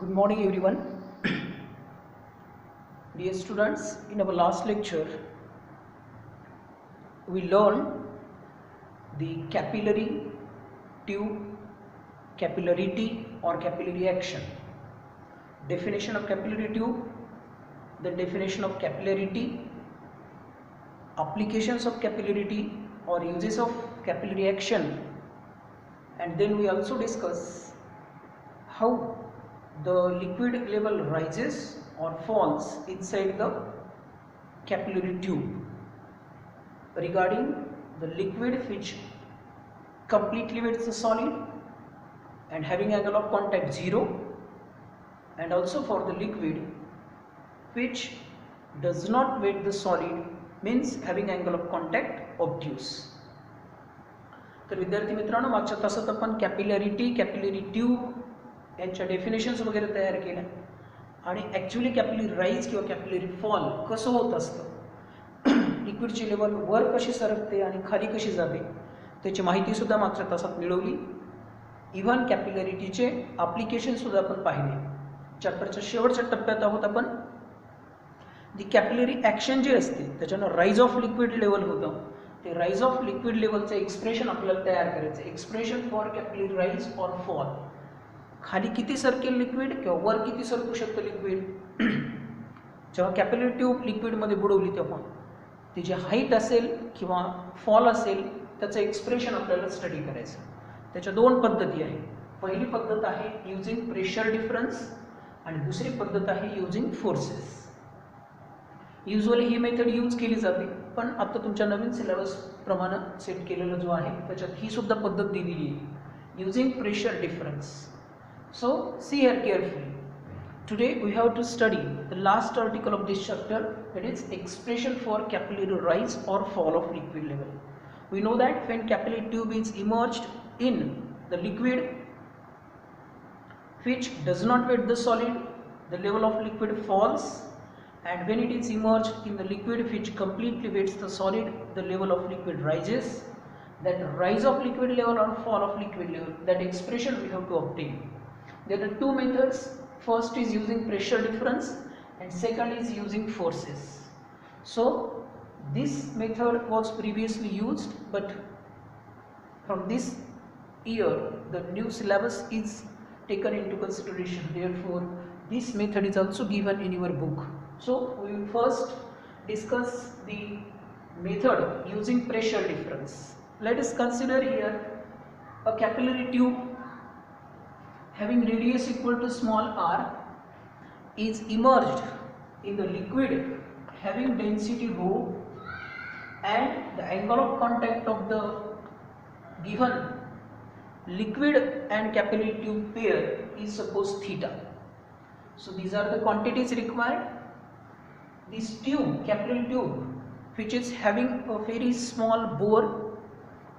Good morning everyone. Dear students, in our last lecture we learned the capillary tube, capillarity or capillary action, definition of capillary tube, the definition of capillarity, applications of capillarity or uses of capillary action, and then we also discuss how the liquid level rises or falls inside the capillary tube. Regarding the liquid which completely wets the solid and having angle of contact 0, and also for the liquid which does not wet the solid, means having angle of contact obtuse. तर विद्यार्थी मित्रांनो, मागच्या तासात आपण कॅपिलॅरिटी, capillary tube यांच्या definitions वगैरे तयार केल्या आणि ॲक्च्युली कॅपिलरी राईज किंवा कॅपिलरी फॉल कसं होत असतं, लिक्विडची लेवल वर कशी सरकते आणि खाली कशी जाते त्याची माहितीसुद्धा मागच्या तासात मिळवली. इव्हन कॅपिलॅरिटीचे ॲप्लिकेशनसुद्धा आपण पाहिले. चॅप्टरच्या शेवटच्या टप्प्यात आहोत आपण. दी कॅपिलरी ॲक्शन जे असते त्याच्यानं राईज ऑफ लिक्विड लेवल होतं. ते राईज ऑफ लिक्विड लेवलचं एक्सप्रेशन आपल्याला तयार करायचं. Expression for capillary rise or fall. खाली किती सरकेल लिक्विड किंवा वर किती सरकू शकतं लिक्विड. जेव्हा कॅपिलरी ट्यूब लिक्विडमध्ये बुडवली तेव्हा तिची हाईट असेल किंवा फॉल असेल त्याचं एक्सप्रेशन आपल्याला स्टडी करायचं. त्याच्या दोन पद्धती आहेत. पहिली पद्धत आहे युजिंग प्रेशर डिफरन्स आणि दुसरी पद्धत आहे युजिंग फोर्सेस. युजली ही मेथड यूज केली जाते, पण आता तुमच्या नवीन सिलेबस प्रमाणे सेट केलेला जो आहे त्याच्यात ही सुद्धा पद्धत दिलेली आहे, using pressure difference. So see here carefully. Today we have to study the last article of this chapter, that is expression for capillary rise or fall of liquid level. We know that when capillary tube is immersed in the liquid which does not wet the solid, the level of liquid falls, and when it is immersed in the liquid which completely wets the solid, the level of liquid rises. That rise of liquid level or fall of liquid level, that expression we have to obtain. There are two methods. First is using pressure difference and second is using forces. So this method was previously used, but from this year the new syllabus is taken into consideration. Therefore this method is also given in your book. So we will first discuss the method using pressure difference. Let us consider here a capillary tube having radius equal to small r is immersed in the liquid having density rho, and the angle of contact of the given liquid and capillary tube pair is suppose theta. So these are the quantities required. This tube, capillary tube, which is having a very small bore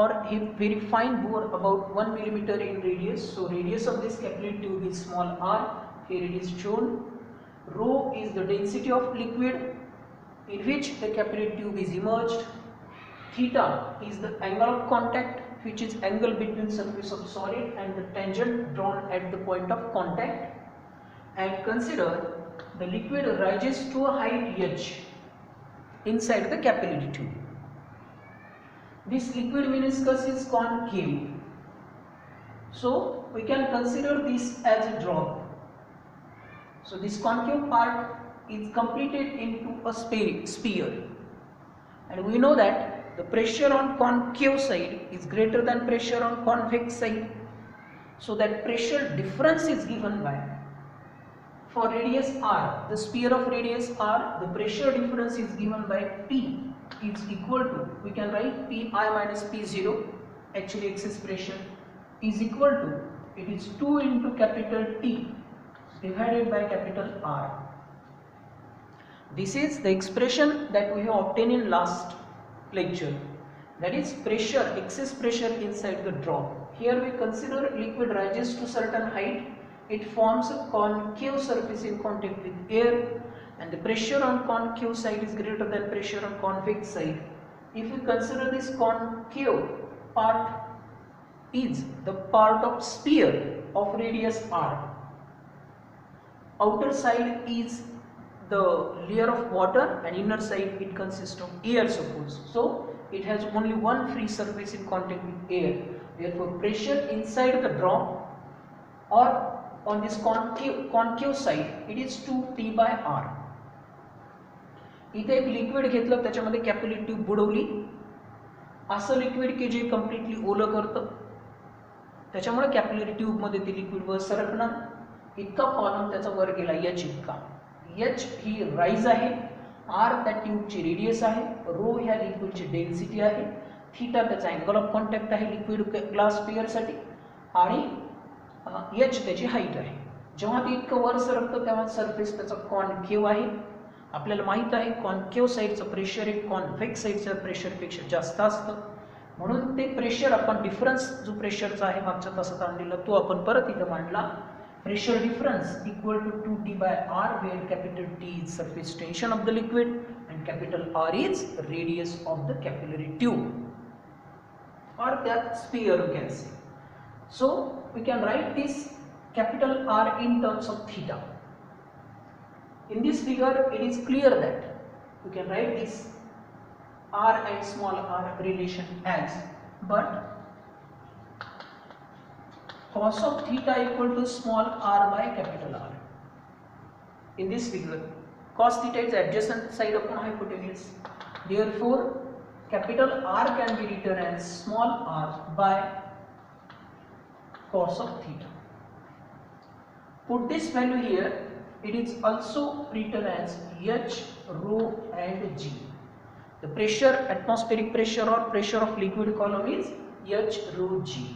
or a very fine bore about 1 millimeter in radius. So radius of this capillary tube is small r. Here it is shown. Rho is the density of liquid in which the capillary tube is immersed. Theta is the angle of contact, which is angle between surface of solid and the tangent drawn at the point of contact. And consider the liquid rises to a height h inside the capillary tube. This liquid meniscus is concave, so we can consider this as a drop. So this concave part is completed into a sphere, and we know that the pressure on concave side is greater than pressure on convex side. So that pressure difference is given by, for radius r, the sphere of radius r, the pressure difference is given by P is equal to, we can write Pi minus P0, actually excess pressure, is equal to, it is 2 into capital T divided by capital R. This is the expression that we have obtained in last lecture, that is pressure, excess pressure inside the drop. Here we consider liquid rises to certain height, it forms a concave surface in contact with air, and the pressure on concave side is greater than pressure on convex side. If we consider this concave part is the part of sphere of radius r, outer side is the layer of water and inner side it consists of air, suppose. So it has only one free surface in contact with air. Therefore pressure inside the drop or on this concave side it is 2T by R. इथे एक liquid घेतलं, त्याच्यामध्ये capillary tube बुडवली. असं liquid की जे completely ओलं करतं, त्याच्यामुळे capillary tube मध्ये ते लिक्विड वर सरकणार. इतका कॉलम त्याचा वर गेला एच इतका. एच ही राईज आहे, आर त्या ट्यूबची रेडियस आहे, रो ह्या लिक्विडची डेन्सिटी आहे, थीटा त्याचा अँगल ऑफ कॉन्टॅक्ट आहे लिक्विड ग्लास पेअरसाठी, आणि एच त्याची हाईट आहे. जेव्हा ते इतकं वर सरकतं तेव्हा सरफेस त्याचा कॉन्केव्ह आहे. आपल्याला माहित आहे कॉन्केव्ह साईडचं प्रेशर हे कॉन्व्हेक्स साईडच्या प्रेशरपेक्षा जास्त असतं. म्हणून ते प्रेशर आपण डिफरन्स जो प्रेशरचा आहे मागच्या तासात आणलेला तो आपण परत इथं मांडला. Pressure difference equal to 2T by R, where capital T is surface tension of the liquid and capital R is radius of the capillary tube or that sphere you can say. So we can write this capital R in terms of theta. In this figure it is clear that we can write this R and small r relation as, but cos of theta equal to small r by capital R. In this figure cos theta is adjacent side upon hypotenuse, therefore capital R can be written as small r by cos of theta. Put this value here, it is also written as H, rho and G. The pressure, atmospheric pressure or pressure of liquid column is H, rho, G.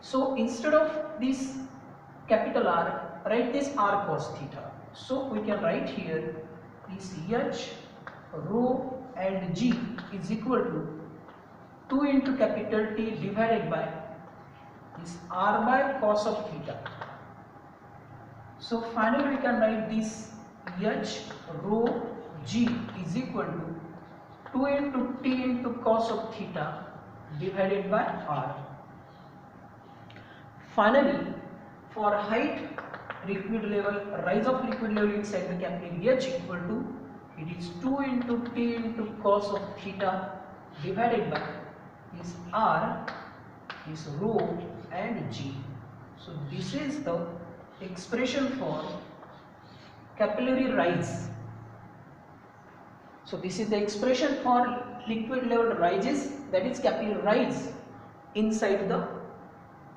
So instead of this capital R, write this R cos theta. So we can write here this H, rho and G is equal to 2 into capital T divided by this R by cos of theta. So finally we can write this H, rho, G is equal to 2 into T into cos of theta divided by R. Finally, for height, liquid level, rise of liquid level inside the capillary H equal to, it is 2 into T into cos of theta divided by this R, this rho and G. So this is the expression for capillary rise. So this is the expression for liquid level rises, that is capillary rise inside the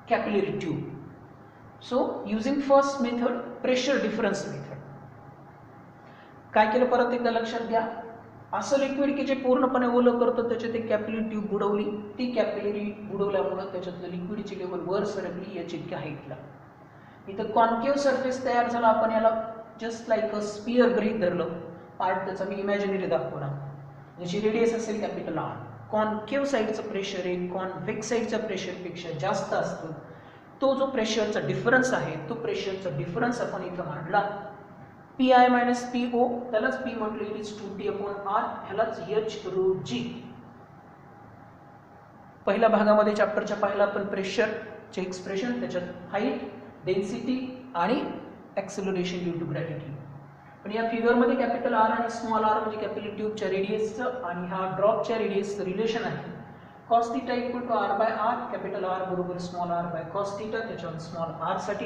capillary tube. So using first method, pressure difference method, काय केलं परत एकदा लक्षात घ्या. असं liquid की जे पूर्णपणे ओलं करतं त्याच्यात एक कॅपिलरी ट्यूब बुडवली. ती कॅपिलरी बुडवल्यामुळे त्याच्यातलं लिक्विडची लेवल वर सरकली याची इतक्या हाईटला. इथं कॉन्केव्ह सरफेस तयार झाला. आपण याला जस्ट लाईक अ स्पियर गृहीत धरलं. पार्ट त्याचा मी इमॅजिनरी दाखवला. ज्याची रेडियस असेल कॅपिटल आर. कॉन्केव्ह साईडचं प्रेशर हे कॉन्व्हेक्स साईडच्या प्रेशरपेक्षा जास्त असतं. तो जो प्रेशरचा डिफरन्स आहे तो प्रेशरचा डिफरन्स आपण इथं मांडला. PI मायनस PO, त्यालाच P म्हटलं, it is 2T upon R, ह्यालाच H, rho, G. पहिल्या भागामध्ये चॅप्टरच्या पहिला आपण प्रेशरचे एक्सप्रेशन, त्याच्यात हाईट, डेन्सिटी आणि ॲक्सेलरेशन ड्यू टू ग्रॅव्हिटी. पण या फिगरमध्ये कॅपिटल आर आणि स्मॉल आर म्हणजे कॅपिलरी ट्यूबच्या रेडियसचं आणि हा ड्रॉपच्या रेडियसचं रिलेशन आहे. Cos theta equal to r by R, capital R बरोबर small r by cos theta. त्याच्यावर स्मॉल आर साठी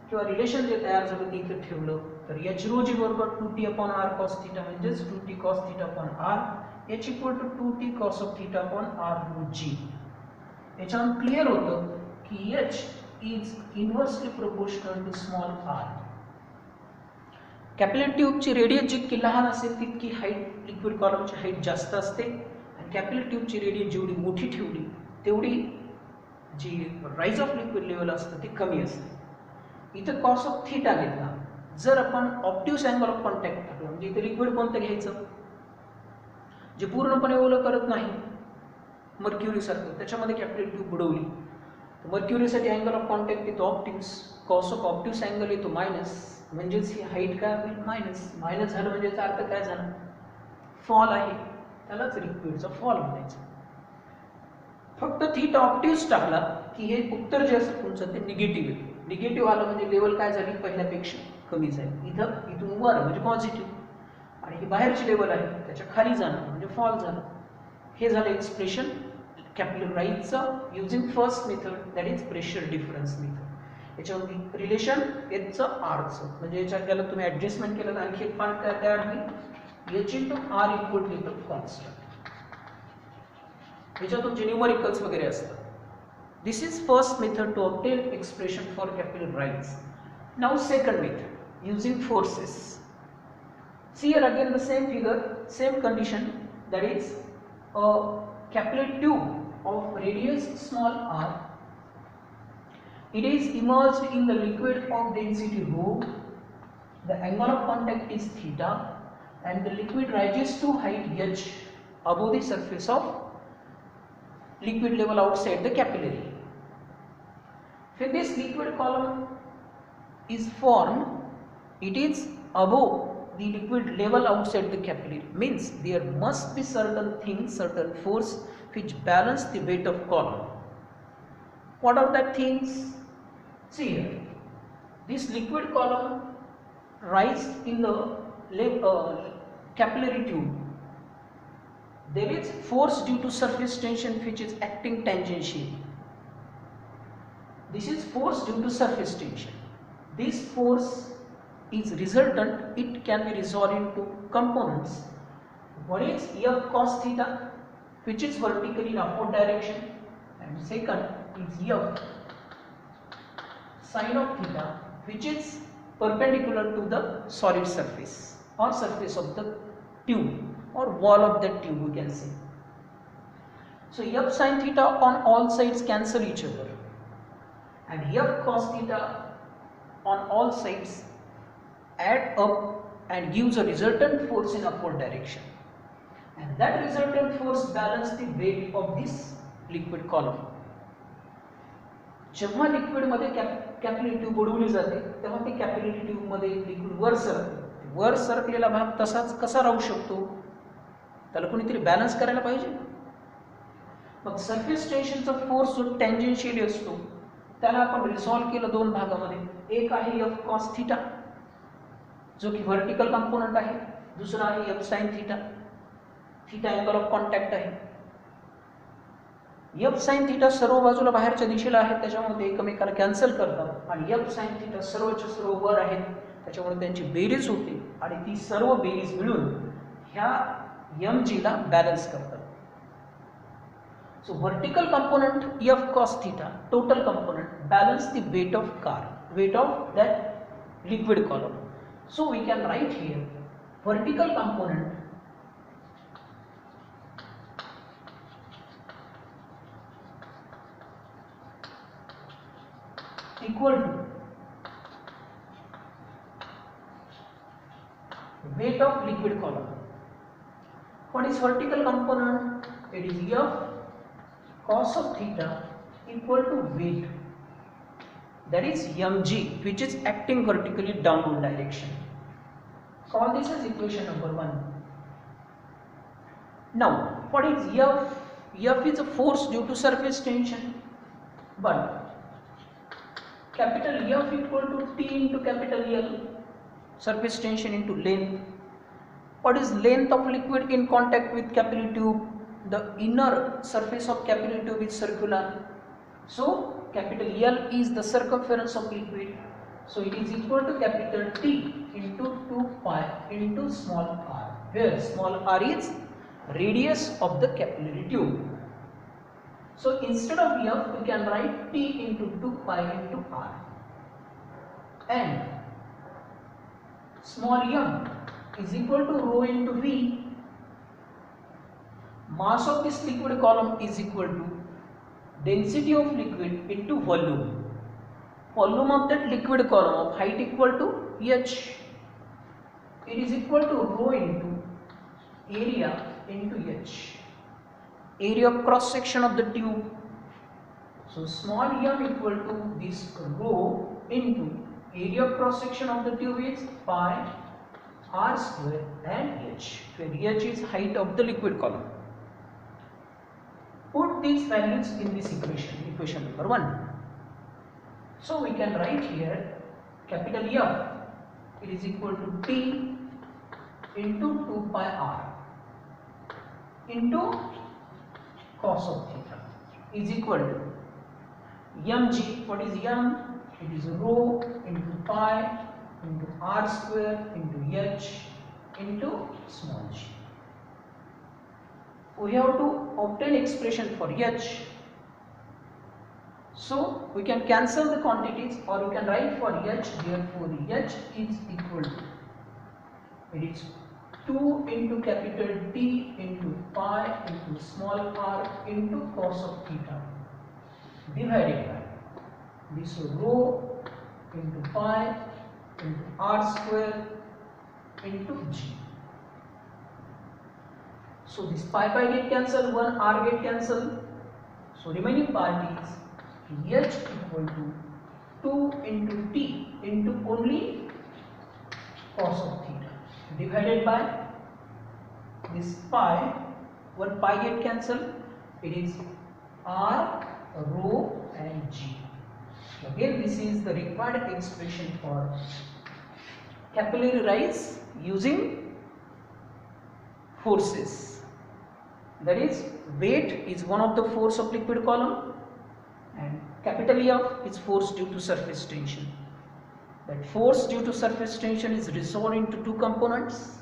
किंवा रिलेशन जे तयार झालं ते इथे ठेवलं तर एच रो जी बरोबर 2T upon are cos theta म्हणजेच 2T cos theta upon r. H equal to 2T cos of theta upon r rho g. याच्यावरून क्लिअर होतं की h is inversely proportional to small r. Capillary ट्यूबची radius जितकी लहान असेल तितकी height liquid कॉलमची height जास्त असते आणि कॅपिलरी ट्यूबची रेडियस जेवढी मोठी ठेवली तेवढी जी राईज ऑफ लिक्विड लेवल असतं ते कमी असते. इथं कॉस ऑफ थीटा घेतला. जर आपण ऑप्टिव्स अँगल ऑफ कॉन्टॅक्ट टाकलं म्हणजे इथे लिक्विड कोणतं घ्यायचं जे पूर्णपणे ओलं करत नाही, मर्क्युरी सारखं, त्याच्यामध्ये कॅपिलरी ट्यूब बुडवली तर मर्क्युरीसाठी अँगल ऑफ कॉन्टॅक्ट येतो ऑप्टिव्स. कॉस ऑफ ऑप्टिव्स अँगल येतो मायनस, म्हणजेच ही हाईट काय होईल मायनस. मायनस झालं म्हणजे याचा अर्थ काय झाला, फॉल आहे, त्यालाच लिक्विडचा फॉल म्हणायचं. फक्त थीटा ऑप्टिव्स टाकला की हे उत्तर जे असतं तुमचं ते निगेटिव्ह आहे. निगेटिव्ह आलं म्हणजे लेवल काय झाली पहिल्यापेक्षा कमी जाईल. इथून वर म्हणजे पॉझिटिव्ह आणि ही बाहेरची लेवल आहे त्याच्या खाली जाणं म्हणजे फॉल झालं. हे झालं एक्सप्रेशन कॅपिलरी राईजचं using first method, that is pressure difference method. याच्यावर रिलेशन एचचं आरचं म्हणजे याच्यात त्याला तुम्ही ॲडजस्टमेंट केलं तर आणखी एक पार्ट काय तयार होईल, H into R equal to constant. याच्यात तुमचे न्यूमरिकल्स वगैरे असतात. This is first method to obtain expression for capillary rise. Now second method, using forces. See here again the same figure, same condition, that is a capillary tube of radius small r. It is immersed in the liquid of density rho. The angle of contact is theta and the liquid rises to height h above the surface of liquid level outside the capillary. When this liquid column is formed, it is above the liquid level outside the capillary. Means there must be certain things, certain force which balance the weight of column. What are that things? See here, this liquid column rises in the capillary tube. There is force due to surface tension which is acting tangentially. This is force due to surface tension. This force is resultant. It can be resolved into components. One is F cos theta, which is vertically in upward direction, and second is F sin of theta, which is perpendicular to the solid surface or surface of the tube or wall of the tube, we can say. So F sin theta on all sides cancel each other, and F cos theta on all sides add up and gives a resultant force in upward direction, and that resultant force balances the weight of this liquid column. जेव्हा liquid मध्ये capillary tube बुडवली जाते तेव्हा ती capillary tube मध्ये liquid वर सरकलेला भाग तसाच कसा राहू शकतो, त्याला कोणीतरी बॅलन्स करायला पाहिजे. मग सरफेस टेन्शनचा फोर्स जो टँजेन्शियली असतो त्याला आपण रिसॉल्व केलं दोन भागामध्ये. एक आहे एफ कॉस थीटा जो की व्हर्टिकल कंपोनंट आहे, दुसरा आहे F sine theta. Theta angle of contact आहे. एफ साइन थीटा सर्व बाजूला बाहेरच्या दिशेला आहेत त्याच्यामुळे ते एकमेकाला कॅन्सल करतात, आणि एफ साइन थीटा सर्वच्या सर्व वर आहेत त्याच्यामुळे त्यांची बेरीज होते आणि ती सर्व बेरीज मिळून ह्या एम जीला बॅलन्स करतात. So vertical component F cos theta, total component, balance the weight of that liquid column. So we can write here vertical component equal to weight of liquid column. What is vertical component? It is F cos of theta equal to weight, that is mg, which is acting vertically downward direction. Call this as equation number 1. Now what is F? F is a force due to surface tension, but capital F equal to T into capital L, surface tension into length. What is length of liquid in contact with capillary tube? The inner surface of capillary tube is circular, so capital L is the circumference of liquid, so it is equal to capital T into 2 pi into small r, where small r is radius of the capillary tube. So instead of F we can write T into 2 pi into r, and small m is equal to rho into V. Mass of this liquid column is equal to density of liquid into volume. Volume of that liquid column of height equal to h. It is equal to rho into area into h. Area of cross section of the tube. So small m equal to this rho into area of cross section of the tube is pi r square and h, where h is height of the liquid column. Put these values in this equation number 1. So we can write here capital F it is equal to T into 2 pi r into cos of theta is equal to mg. What is m? It is rho into pi into r square into h into small g. We have to obtain expression for h, so we can cancel the quantities or we can write for h. Therefore h is equal to, it is 2 into capital T into pi into small r into cos of theta divided by this rho into pi into r square into g. So this pi get cancelled, 1 r get cancelled, so remaining part is h equal to 2 into T into only cos of theta divided by this pi, 1 pi get cancelled, it is r, rho and g. Again, this is the required expression for capillary rise using forces. That is, weight is one of the force of liquid column and capital F is force due to surface tension. That force due to surface tension is resolved into two components,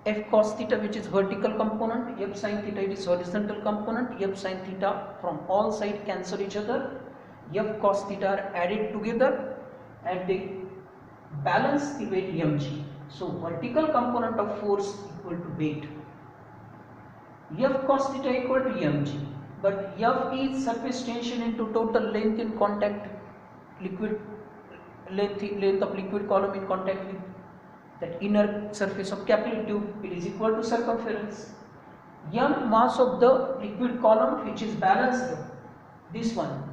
F cos theta which is vertical component, F sin theta it is horizontal component. F sin theta from all sides cancel each other, F cos theta are added together and they balance the weight mg. So vertical component of force equal to weight, F cos theta equal to mg, but F is surface tension into total length in contact liquid length of liquid column in contact with that inner surface of capillary tube, it is equal to circumference. M mass of the liquid column which is balanced, this one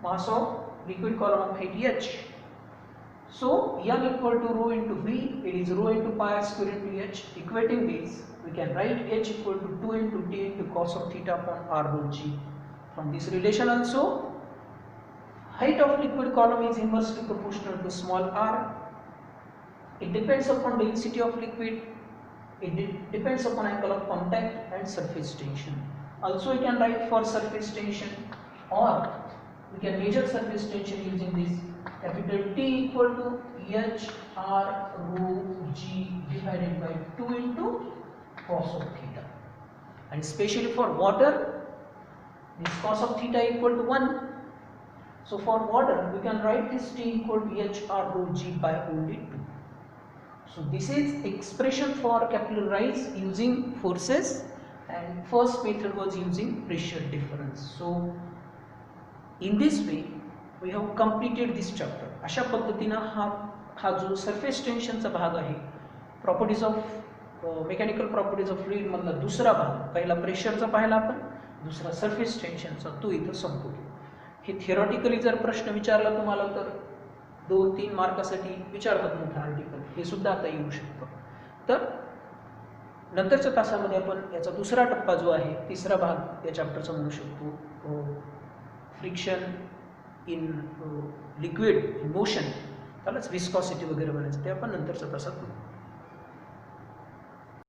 mass of liquid column of height h. So M equal to rho into V, it is rho into pi r square into h. Equating this, we can write h equal to 2 into T into cos of theta upon r rho g. From this relation also, height of liquid column is inversely proportional to small r. It depends upon density of liquid, it depends upon angle of contact and surface tension. Also we can write for surface tension, or we can measure surface tension using this capital T equal to h r rho g divided by 2 into cos of theta. And especially for water, this cos of theta equal to 1. So for water, we can write this T equal to h r rho g by only 2. So this is expression for capillary rise using forces, and first method was using pressure difference. So in this way we have completed this chapter. अशा पद्धतीनं हा जो surface टेन्शनचा भाग आहे, properties of mechanical properties of fluid मधला दुसरा भाग, पहिला प्रेशरचा पाहिला आपण, दुसरा सरफेस टेन्शनचा, तो इथं संपवतो. हे थिअरॉटिकली जर प्रश्न विचारला तुम्हाला तर 2-3 मार्कासाठी विचारतात मोठा आर्टिकल, हे सुद्धा आता येऊ शकतं. तर नंतरच्या तासामध्ये आपण याचा दुसरा टप्पा जो आहे, तिसरा भाग या चॅप्टरचा म्हणू शकतो, friction in liquid in motion, त्यालाच विस्कॉसिटी वगैरे म्हणायचं, ते आपण नंतरच्या तासात